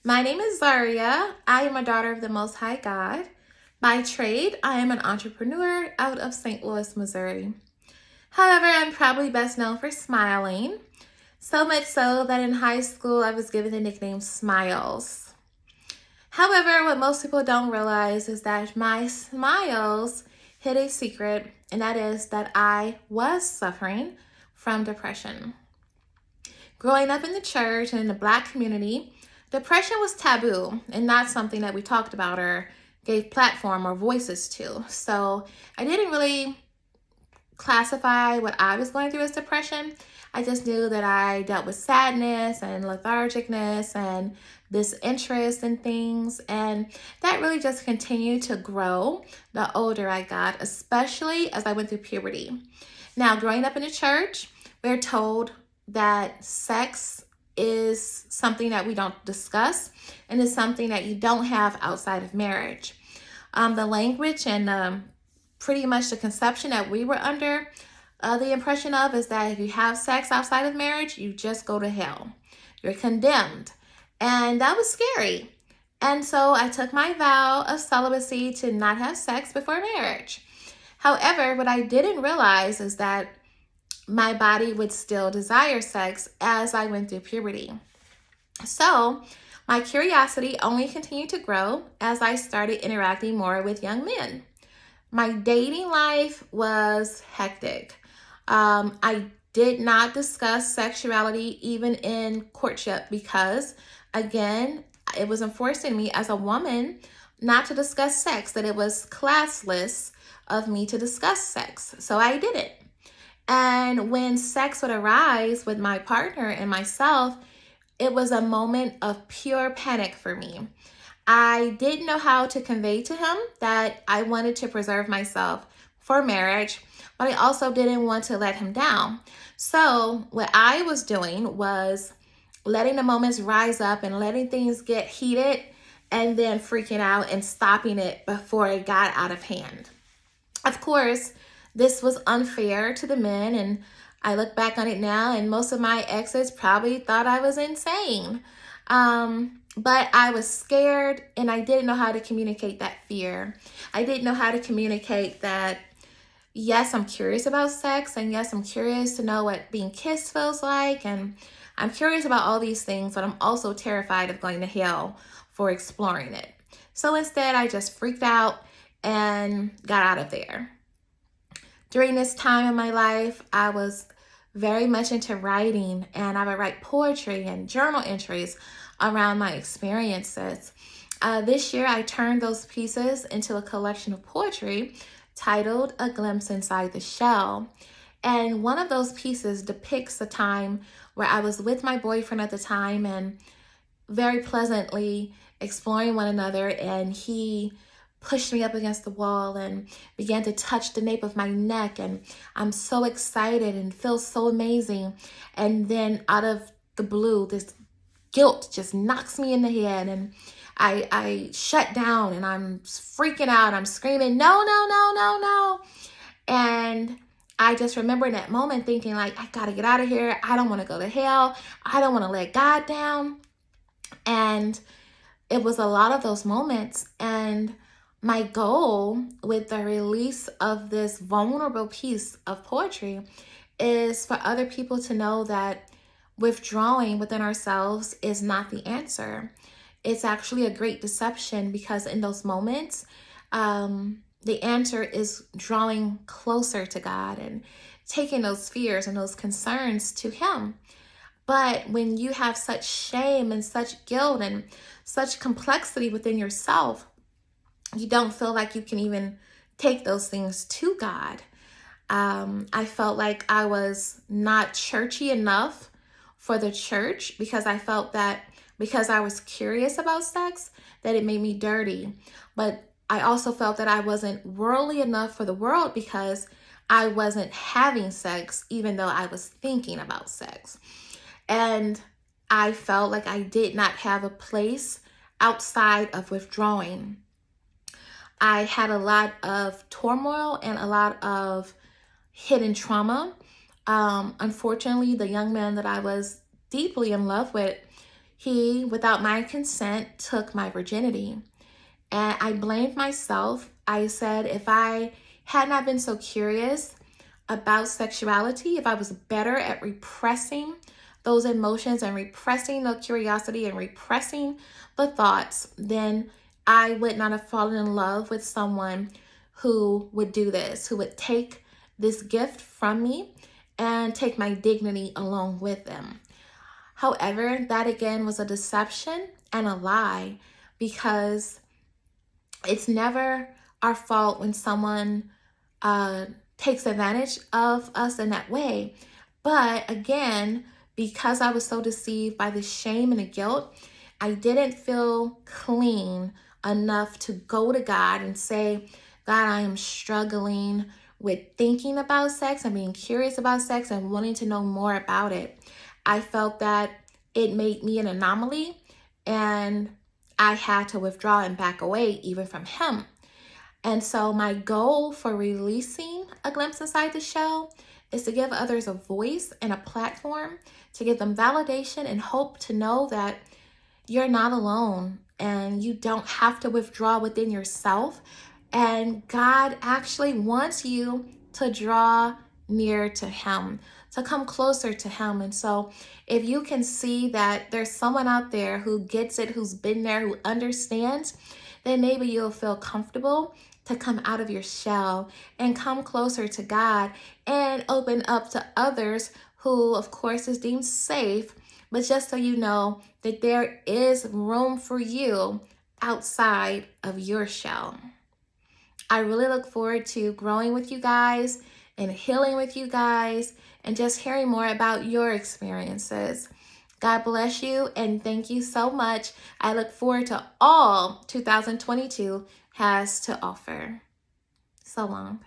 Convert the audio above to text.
My name is Zaria. I am a daughter of the Most High God. By trade, I am an entrepreneur out of St. Louis, Missouri. However, I'm probably best known for smiling, so much so that in high school I was given the nickname Smiles. However, what most people don't realize is that my smiles hid a secret, and that is that I was suffering from depression. Growing up in the church and in the Black community, depression was taboo and not something that we talked about or gave platform or voices to. So I didn't really classify what I was going through as depression. I just knew that I dealt with sadness and lethargicness and disinterest in things. And that really just continued to grow the older I got, especially as I went through puberty. Now, growing up in the church, we're told that sex is something that we don't discuss and is something that you don't have outside of marriage. The language and pretty much the conception that we were under the impression of is that if you have sex outside of marriage, you just go to hell. You're condemned. And that was scary. And so I took my vow of celibacy to not have sex before marriage. However, what I didn't realize is that my body would still desire sex as I went through puberty. So my curiosity only continued to grow as I started interacting more with young men. My dating life was hectic. I did not discuss sexuality even in courtship because, again, it was enforced in me as a woman not to discuss sex, that it was classless of me to discuss sex. So I didn't. And when sex would arise with my partner and myself, it was a moment of pure panic for me. I didn't know how to convey to him that I wanted to preserve myself for marriage, but I also didn't want to let him down. So what I was doing was letting the moments rise up and letting things get heated and then freaking out and stopping it before it got out of hand. Of course, this was unfair to the men, and I look back on it now, and most of my exes probably thought I was insane. But I was scared, and I didn't know how to communicate that fear. I didn't know how to communicate that, yes, I'm curious about sex, and yes, I'm curious to know what being kissed feels like, and I'm curious about all these things, but I'm also terrified of going to hell for exploring it. So instead, I just freaked out and got out of there. During this time in my life, I was very much into writing, and I would write poetry and journal entries around my experiences. This year, I turned those pieces into a collection of poetry titled A Glimpse Inside the Shell. And one of those pieces depicts a time where I was with my boyfriend at the time and very pleasantly exploring one another, and he pushed me up against the wall and began to touch the nape of my neck, and I'm so excited and feel so amazing. And then out of the blue, this guilt just knocks me in the head, and I shut down and I'm freaking out. I'm screaming, no, no, no, no, no. And I just remember in that moment thinking, like, I gotta get out of here. I don't want to go to hell. I don't want to let God down. And it was a lot of those moments. And my goal with the release of this vulnerable piece of poetry is for other people to know that withdrawing within ourselves is not the answer. It's actually a great deception, because in those moments, the answer is drawing closer to God and taking those fears and those concerns to Him. But when you have such shame and such guilt and such complexity within yourself, you don't feel like you can even take those things to God. I felt like I was not churchy enough for the church, because I felt that because I was curious about sex, that it made me dirty. But I also felt that I wasn't worldly enough for the world because I wasn't having sex, even though I was thinking about sex. And I felt like I did not have a place outside of withdrawing. I had a lot of turmoil and a lot of hidden trauma. Unfortunately, the young man that I was deeply in love with, he, without my consent, took my virginity. And I blamed myself. I said if I had not been so curious about sexuality, if I was better at repressing those emotions and repressing the curiosity and repressing the thoughts, then I would not have fallen in love with someone who would do this, who would take this gift from me and take my dignity along with them. However, that again was a deception and a lie, because it's never our fault when someone takes advantage of us in that way. But again, because I was so deceived by the shame and the guilt, I didn't feel clean enough to go to God and say, God, I am struggling with thinking about sex and being curious about sex and wanting to know more about it. I felt that it made me an anomaly, and I had to withdraw and back away even from him. And so my goal for releasing A Glimpse Inside the Shell is to give others a voice and a platform, to give them validation and hope to know that you're not alone and you don't have to withdraw within yourself. And God actually wants you to draw near to him, to come closer to him. And so if you can see that there's someone out there who gets it, who's been there, who understands, then maybe you'll feel comfortable to come out of your shell and come closer to God and open up to others who, of course, is deemed safe. But just so you know that there is room for you outside of your shell. I really look forward to growing with you guys and healing with you guys and just hearing more about your experiences. God bless you and thank you so much. I look forward to all 2022 has to offer. So long.